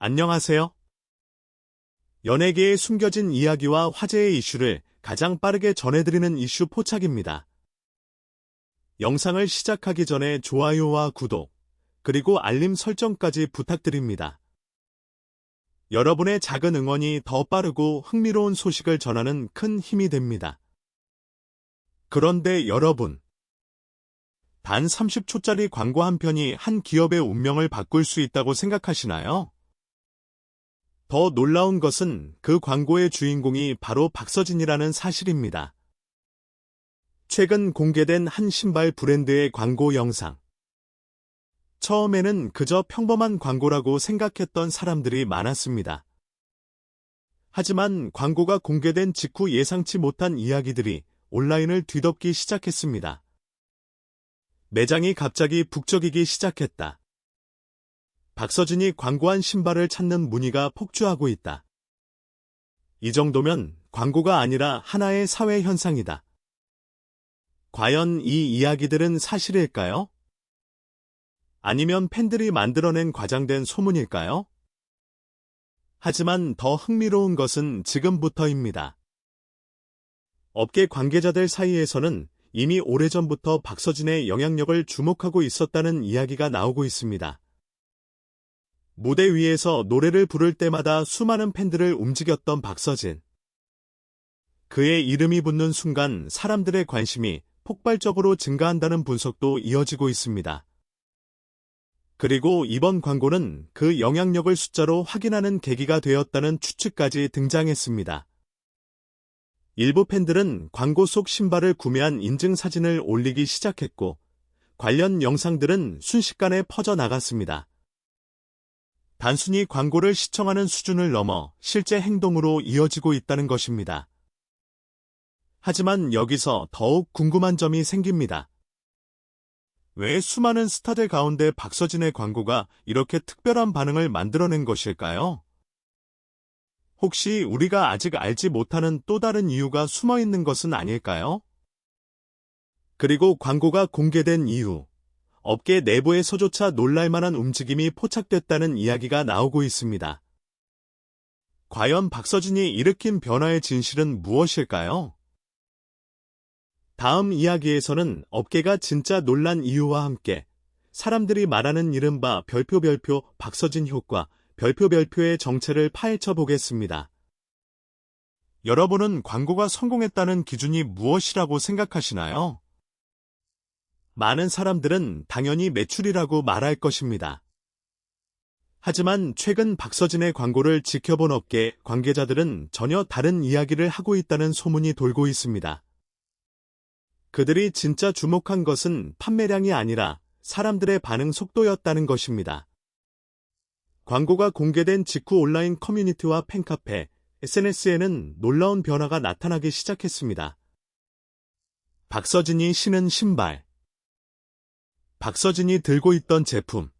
안녕하세요. 연예계의 숨겨진 이야기와 화제의 이슈를 가장 빠르게 전해드리는 이슈 포착입니다. 영상을 시작하기 전에 좋아요와 구독, 그리고 알림 설정까지 부탁드립니다. 여러분의 작은 응원이 더 빠르고 흥미로운 소식을 전하는 큰 힘이 됩니다. 그런데 여러분, 단 30초짜리 광고 한 편이 한 기업의 운명을 바꿀 수 있다고 생각하시나요? 더 놀라운 것은 그 광고의 주인공이 바로 박서진이라는 사실입니다. 최근 공개된 한 신발 브랜드의 광고 영상. 처음에는 그저 평범한 광고라고 생각했던 사람들이 많았습니다. 하지만 광고가 공개된 직후 예상치 못한 이야기들이 온라인을 뒤덮기 시작했습니다. 매장이 갑자기 북적이기 시작했다. 박서진이 광고한 신발을 찾는 문의가 폭주하고 있다. 이 정도면 광고가 아니라 하나의 사회 현상이다. 과연 이 이야기들은 사실일까요? 아니면 팬들이 만들어낸 과장된 소문일까요? 하지만 더 흥미로운 것은 지금부터입니다. 업계 관계자들 사이에서는 이미 오래전부터 박서진의 영향력을 주목하고 있었다는 이야기가 나오고 있습니다. 무대 위에서 노래를 부를 때마다 수많은 팬들을 움직였던 박서진. 그의 이름이 붙는 순간 사람들의 관심이 폭발적으로 증가한다는 분석도 이어지고 있습니다. 그리고 이번 광고는 그 영향력을 숫자로 확인하는 계기가 되었다는 추측까지 등장했습니다. 일부 팬들은 광고 속 신발을 구매한 인증 사진을 올리기 시작했고, 관련 영상들은 순식간에 퍼져나갔습니다. 단순히 광고를 시청하는 수준을 넘어 실제 행동으로 이어지고 있다는 것입니다. 하지만 여기서 더욱 궁금한 점이 생깁니다. 왜 수많은 스타들 가운데 박서진의 광고가 이렇게 특별한 반응을 만들어낸 것일까요? 혹시 우리가 아직 알지 못하는 또 다른 이유가 숨어 있는 것은 아닐까요? 그리고 광고가 공개된 이후, 업계 내부에서조차 놀랄만한 움직임이 포착됐다는 이야기가 나오고 있습니다. 과연 박서진이 일으킨 변화의 진실은 무엇일까요? 다음 이야기에서는 업계가 진짜 놀란 이유와 함께 사람들이 말하는 이른바 별표 박서진 효과, 별표의 정체를 파헤쳐 보겠습니다. 여러분은 광고가 성공했다는 기준이 무엇이라고 생각하시나요? 많은 사람들은 당연히 매출이라고 말할 것입니다. 하지만 최근 박서진의 광고를 지켜본 업계 관계자들은 전혀 다른 이야기를 하고 있다는 소문이 돌고 있습니다. 그들이 진짜 주목한 것은 판매량이 아니라 사람들의 반응 속도였다는 것입니다. 광고가 공개된 직후 온라인 커뮤니티와 팬카페, SNS에는 놀라운 변화가 나타나기 시작했습니다. 박서진이 신은 신발, 박서진이 들고 있던 제품,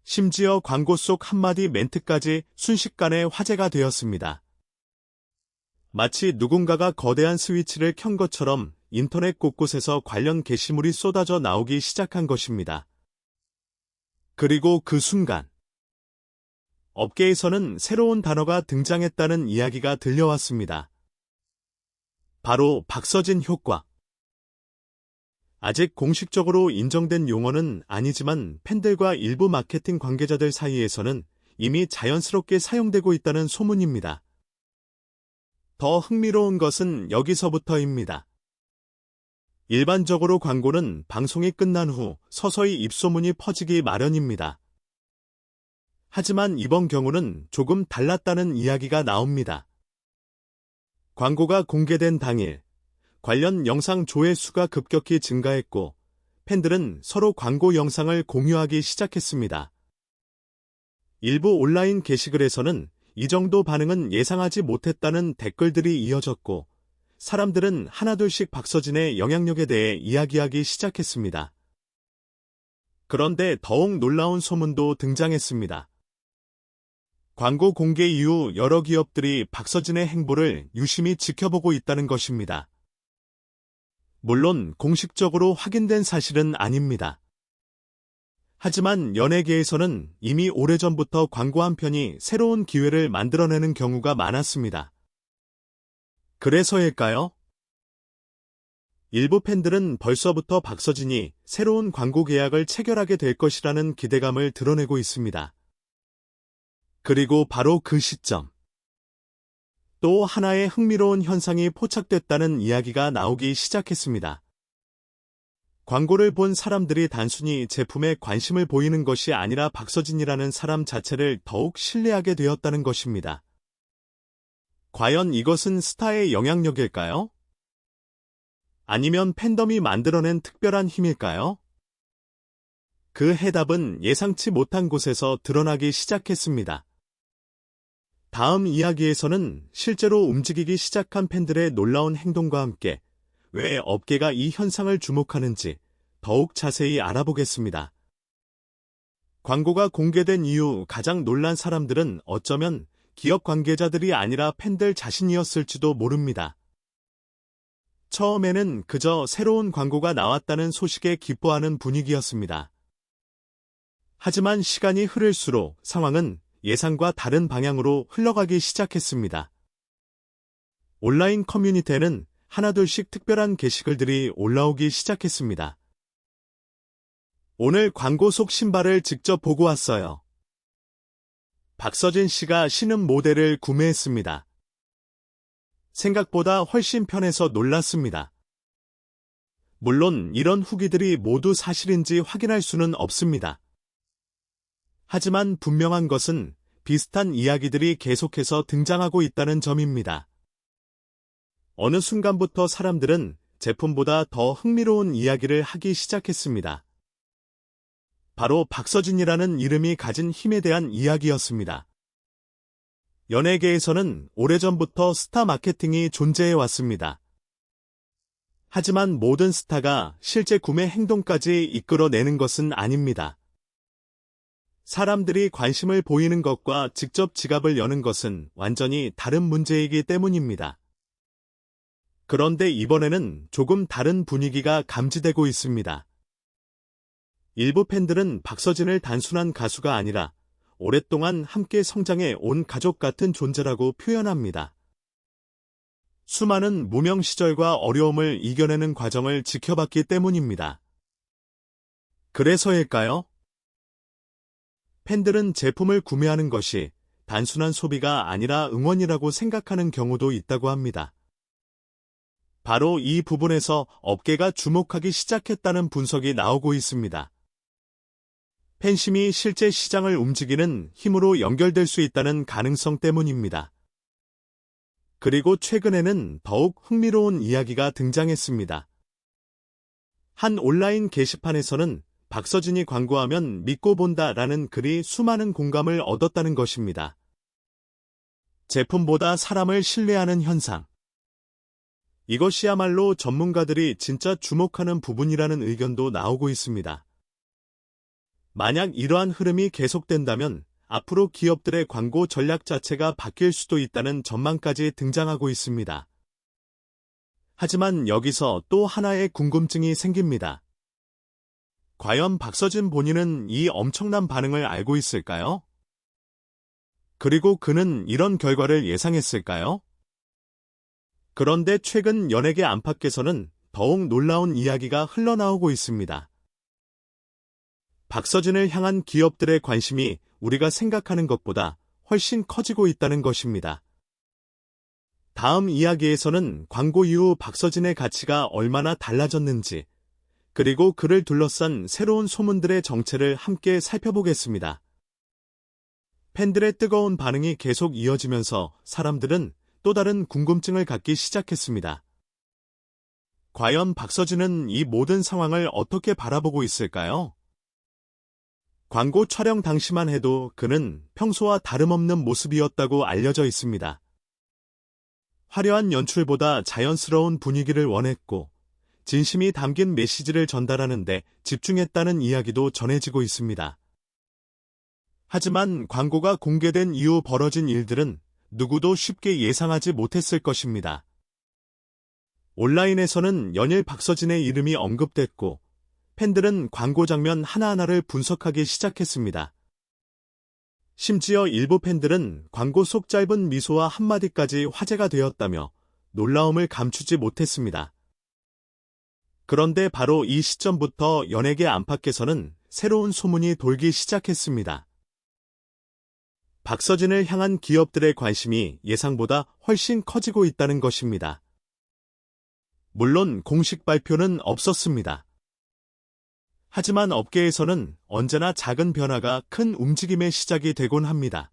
심지어 광고 속 한마디 멘트까지 순식간에 화제가 되었습니다. 마치 누군가가 거대한 스위치를 켠 것처럼 인터넷 곳곳에서 관련 게시물이 쏟아져 나오기 시작한 것입니다. 그리고 그 순간, 업계에서는 새로운 단어가 등장했다는 이야기가 들려왔습니다. 바로 박서진 효과. 아직 공식적으로 인정된 용어는 아니지만 팬들과 일부 마케팅 관계자들 사이에서는 이미 자연스럽게 사용되고 있다는 소문입니다. 더 흥미로운 것은 여기서부터입니다. 일반적으로 광고는 방송이 끝난 후 서서히 입소문이 퍼지기 마련입니다. 하지만 이번 경우는 조금 달랐다는 이야기가 나옵니다. 광고가 공개된 당일, 관련 영상 조회수가 급격히 증가했고, 팬들은 서로 광고 영상을 공유하기 시작했습니다. 일부 온라인 게시글에서는 이 정도 반응은 예상하지 못했다는 댓글들이 이어졌고, 사람들은 하나둘씩 박서진의 영향력에 대해 이야기하기 시작했습니다. 그런데 더욱 놀라운 소문도 등장했습니다. 광고 공개 이후 여러 기업들이 박서진의 행보를 유심히 지켜보고 있다는 것입니다. 물론 공식적으로 확인된 사실은 아닙니다. 하지만 연예계에서는 이미 오래전부터 광고 한 편이 새로운 기회를 만들어내는 경우가 많았습니다. 그래서일까요? 일부 팬들은 벌써부터 박서진이 새로운 광고 계약을 체결하게 될 것이라는 기대감을 드러내고 있습니다. 그리고 바로 그 시점. 또 하나의 흥미로운 현상이 포착됐다는 이야기가 나오기 시작했습니다. 광고를 본 사람들이 단순히 제품에 관심을 보이는 것이 아니라 박서진이라는 사람 자체를 더욱 신뢰하게 되었다는 것입니다. 과연 이것은 스타의 영향력일까요? 아니면 팬덤이 만들어낸 특별한 힘일까요? 그 해답은 예상치 못한 곳에서 드러나기 시작했습니다. 다음 이야기에서는 실제로 움직이기 시작한 팬들의 놀라운 행동과 함께 왜 업계가 이 현상을 주목하는지 더욱 자세히 알아보겠습니다. 광고가 공개된 이후 가장 놀란 사람들은 어쩌면 기업 관계자들이 아니라 팬들 자신이었을지도 모릅니다. 처음에는 그저 새로운 광고가 나왔다는 소식에 기뻐하는 분위기였습니다. 하지만 시간이 흐를수록 상황은 예상과 다른 방향으로 흘러가기 시작했습니다. 온라인 커뮤니티에는 하나둘씩 특별한 게시글들이 올라오기 시작했습니다. 오늘 광고 속 신발을 직접 보고 왔어요. 박서진 씨가 신은 모델을 구매했습니다. 생각보다 훨씬 편해서 놀랐습니다. 물론 이런 후기들이 모두 사실인지 확인할 수는 없습니다. 하지만 분명한 것은 비슷한 이야기들이 계속해서 등장하고 있다는 점입니다. 어느 순간부터 사람들은 제품보다 더 흥미로운 이야기를 하기 시작했습니다. 바로 박서진이라는 이름이 가진 힘에 대한 이야기였습니다. 연예계에서는 오래전부터 스타 마케팅이 존재해 왔습니다. 하지만 모든 스타가 실제 구매 행동까지 이끌어내는 것은 아닙니다. 사람들이 관심을 보이는 것과 직접 지갑을 여는 것은 완전히 다른 문제이기 때문입니다. 그런데 이번에는 조금 다른 분위기가 감지되고 있습니다. 일부 팬들은 박서진을 단순한 가수가 아니라 오랫동안 함께 성장해 온 가족 같은 존재라고 표현합니다. 수많은 무명 시절과 어려움을 이겨내는 과정을 지켜봤기 때문입니다. 그래서일까요? 팬들은 제품을 구매하는 것이 단순한 소비가 아니라 응원이라고 생각하는 경우도 있다고 합니다. 바로 이 부분에서 업계가 주목하기 시작했다는 분석이 나오고 있습니다. 팬심이 실제 시장을 움직이는 힘으로 연결될 수 있다는 가능성 때문입니다. 그리고 최근에는 더욱 흥미로운 이야기가 등장했습니다. 한 온라인 게시판에서는 박서진이 광고하면 믿고 본다라는 글이 수많은 공감을 얻었다는 것입니다. 제품보다 사람을 신뢰하는 현상. 이것이야말로 전문가들이 진짜 주목하는 부분이라는 의견도 나오고 있습니다. 만약 이러한 흐름이 계속된다면 앞으로 기업들의 광고 전략 자체가 바뀔 수도 있다는 전망까지 등장하고 있습니다. 하지만 여기서 또 하나의 궁금증이 생깁니다. 과연 박서진 본인은 이 엄청난 반응을 알고 있을까요? 그리고 그는 이런 결과를 예상했을까요? 그런데 최근 연예계 안팎에서는 더욱 놀라운 이야기가 흘러나오고 있습니다. 박서진을 향한 기업들의 관심이 우리가 생각하는 것보다 훨씬 커지고 있다는 것입니다. 다음 이야기에서는 광고 이후 박서진의 가치가 얼마나 달라졌는지, 그리고 그를 둘러싼 새로운 소문들의 정체를 함께 살펴보겠습니다. 팬들의 뜨거운 반응이 계속 이어지면서 사람들은 또 다른 궁금증을 갖기 시작했습니다. 과연 박서진은 이 모든 상황을 어떻게 바라보고 있을까요? 광고 촬영 당시만 해도 그는 평소와 다름없는 모습이었다고 알려져 있습니다. 화려한 연출보다 자연스러운 분위기를 원했고 진심이 담긴 메시지를 전달하는 데 집중했다는 이야기도 전해지고 있습니다. 하지만 광고가 공개된 이후 벌어진 일들은 누구도 쉽게 예상하지 못했을 것입니다. 온라인에서는 연일 박서진의 이름이 언급됐고 팬들은 광고 장면 하나하나를 분석하기 시작했습니다. 심지어 일부 팬들은 광고 속 짧은 미소와 한마디까지 화제가 되었다며 놀라움을 감추지 못했습니다. 그런데 바로 이 시점부터 연예계 안팎에서는 새로운 소문이 돌기 시작했습니다. 박서진을 향한 기업들의 관심이 예상보다 훨씬 커지고 있다는 것입니다. 물론 공식 발표는 없었습니다. 하지만 업계에서는 언제나 작은 변화가 큰 움직임의 시작이 되곤 합니다.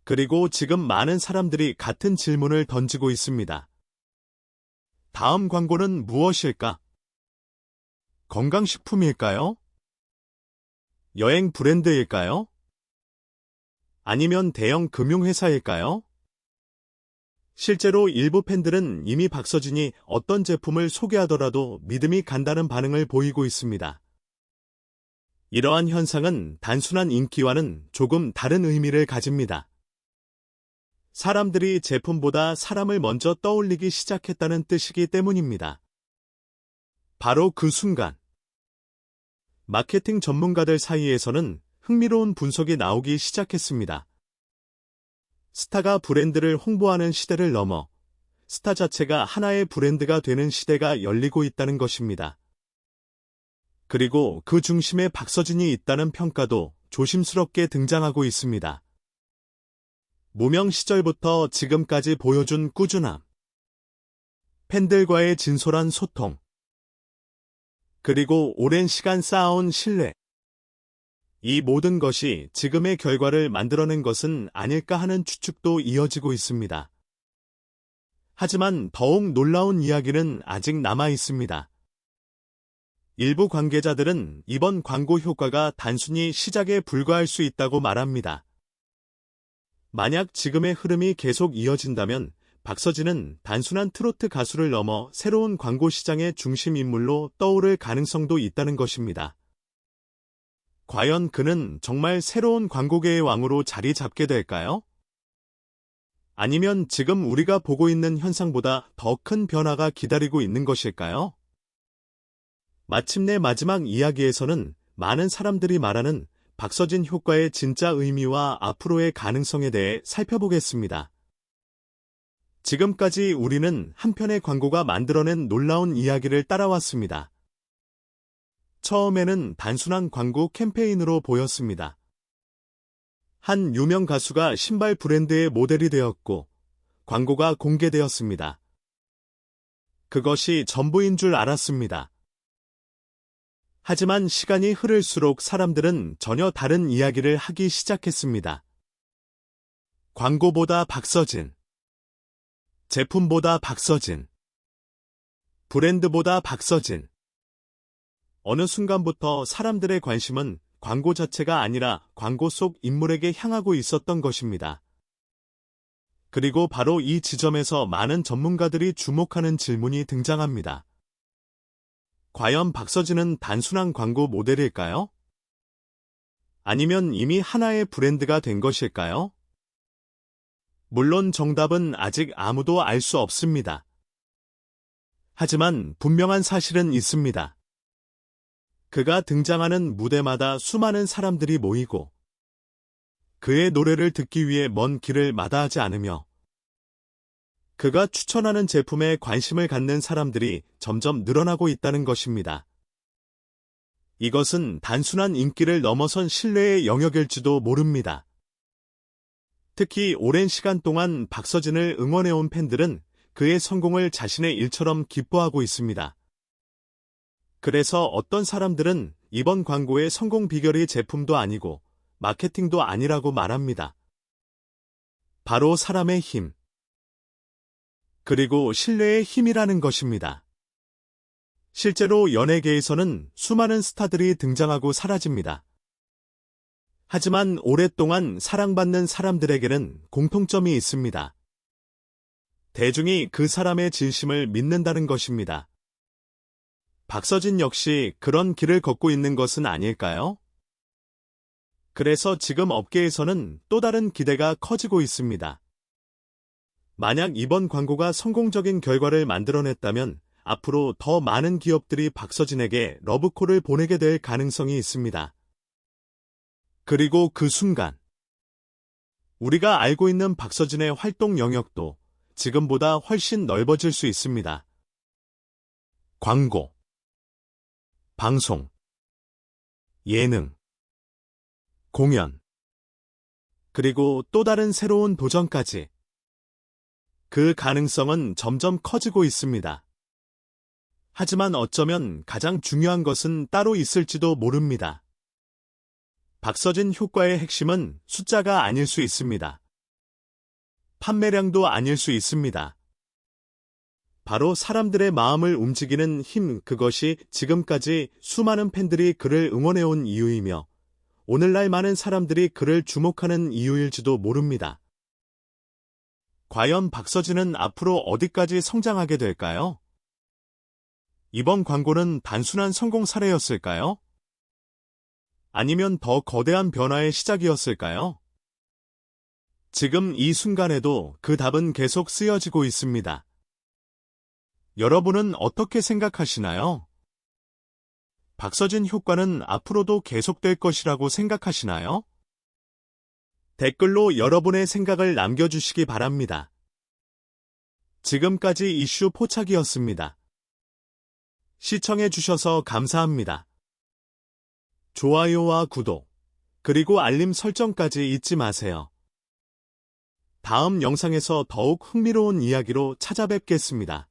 그리고 지금 많은 사람들이 같은 질문을 던지고 있습니다. 다음 광고는 무엇일까? 건강식품일까요? 여행 브랜드일까요? 아니면 대형 금융회사일까요? 실제로 일부 팬들은 이미 박서진이 어떤 제품을 소개하더라도 믿음이 간다는 반응을 보이고 있습니다. 이러한 현상은 단순한 인기와는 조금 다른 의미를 가집니다. 사람들이 제품보다 사람을 먼저 떠올리기 시작했다는 뜻이기 때문입니다. 바로 그 순간, 마케팅 전문가들 사이에서는 흥미로운 분석이 나오기 시작했습니다. 스타가 브랜드를 홍보하는 시대를 넘어 스타 자체가 하나의 브랜드가 되는 시대가 열리고 있다는 것입니다. 그리고 그 중심에 박서진이 있다는 평가도 조심스럽게 등장하고 있습니다. 무명 시절부터 지금까지 보여준 꾸준함, 팬들과의 진솔한 소통, 그리고 오랜 시간 쌓아온 신뢰. 이 모든 것이 지금의 결과를 만들어낸 것은 아닐까 하는 추측도 이어지고 있습니다. 하지만 더욱 놀라운 이야기는 아직 남아 있습니다. 일부 관계자들은 이번 광고 효과가 단순히 시작에 불과할 수 있다고 말합니다. 만약 지금의 흐름이 계속 이어진다면 박서진은 단순한 트로트 가수를 넘어 새로운 광고 시장의 중심 인물로 떠오를 가능성도 있다는 것입니다. 과연 그는 정말 새로운 광고계의 왕으로 자리 잡게 될까요? 아니면 지금 우리가 보고 있는 현상보다 더 큰 변화가 기다리고 있는 것일까요? 마침내 마지막 이야기에서는 많은 사람들이 말하는 박서진 효과의 진짜 의미와 앞으로의 가능성에 대해 살펴보겠습니다. 지금까지 우리는 한 편의 광고가 만들어낸 놀라운 이야기를 따라왔습니다. 처음에는 단순한 광고 캠페인으로 보였습니다. 한 유명 가수가 신발 브랜드의 모델이 되었고 광고가 공개되었습니다. 그것이 전부인 줄 알았습니다. 하지만 시간이 흐를수록 사람들은 전혀 다른 이야기를 하기 시작했습니다. 광고보다 박서진, 제품보다 박서진, 브랜드보다 박서진. 어느 순간부터 사람들의 관심은 광고 자체가 아니라 광고 속 인물에게 향하고 있었던 것입니다. 그리고 바로 이 지점에서 많은 전문가들이 주목하는 질문이 등장합니다. 과연 박서진은 단순한 광고 모델일까요? 아니면 이미 하나의 브랜드가 된 것일까요? 물론 정답은 아직 아무도 알 수 없습니다. 하지만 분명한 사실은 있습니다. 그가 등장하는 무대마다 수많은 사람들이 모이고 그의 노래를 듣기 위해 먼 길을 마다하지 않으며 그가 추천하는 제품에 관심을 갖는 사람들이 점점 늘어나고 있다는 것입니다. 이것은 단순한 인기를 넘어선 신뢰의 영역일지도 모릅니다. 특히 오랜 시간 동안 박서진을 응원해온 팬들은 그의 성공을 자신의 일처럼 기뻐하고 있습니다. 그래서 어떤 사람들은 이번 광고의 성공 비결이 제품도 아니고 마케팅도 아니라고 말합니다. 바로 사람의 힘, 그리고 신뢰의 힘이라는 것입니다. 실제로 연예계에서는 수많은 스타들이 등장하고 사라집니다. 하지만 오랫동안 사랑받는 사람들에게는 공통점이 있습니다. 대중이 그 사람의 진심을 믿는다는 것입니다. 박서진 역시 그런 길을 걷고 있는 것은 아닐까요? 그래서 지금 업계에서는 또 다른 기대가 커지고 있습니다. 만약 이번 광고가 성공적인 결과를 만들어냈다면 앞으로 더 많은 기업들이 박서진에게 러브콜을 보내게 될 가능성이 있습니다. 그리고 그 순간, 우리가 알고 있는 박서진의 활동 영역도 지금보다 훨씬 넓어질 수 있습니다. 광고, 방송, 예능, 공연, 그리고 또 다른 새로운 도전까지. 그 가능성은 점점 커지고 있습니다. 하지만 어쩌면 가장 중요한 것은 따로 있을지도 모릅니다. 박서진 효과의 핵심은 숫자가 아닐 수 있습니다. 판매량도 아닐 수 있습니다. 바로 사람들의 마음을 움직이는 힘, 그것이 지금까지 수많은 팬들이 그를 응원해온 이유이며 오늘날 많은 사람들이 그를 주목하는 이유일지도 모릅니다. 과연 박서진은 앞으로 어디까지 성장하게 될까요? 이번 광고는 단순한 성공 사례였을까요? 아니면 더 거대한 변화의 시작이었을까요? 지금 이 순간에도 그 답은 계속 쓰여지고 있습니다. 여러분은 어떻게 생각하시나요? 박서진 효과는 앞으로도 계속될 것이라고 생각하시나요? 댓글로 여러분의 생각을 남겨주시기 바랍니다. 지금까지 이슈 포착이었습니다. 시청해주셔서 감사합니다. 좋아요와 구독, 그리고 알림 설정까지 잊지 마세요. 다음 영상에서 더욱 흥미로운 이야기로 찾아뵙겠습니다.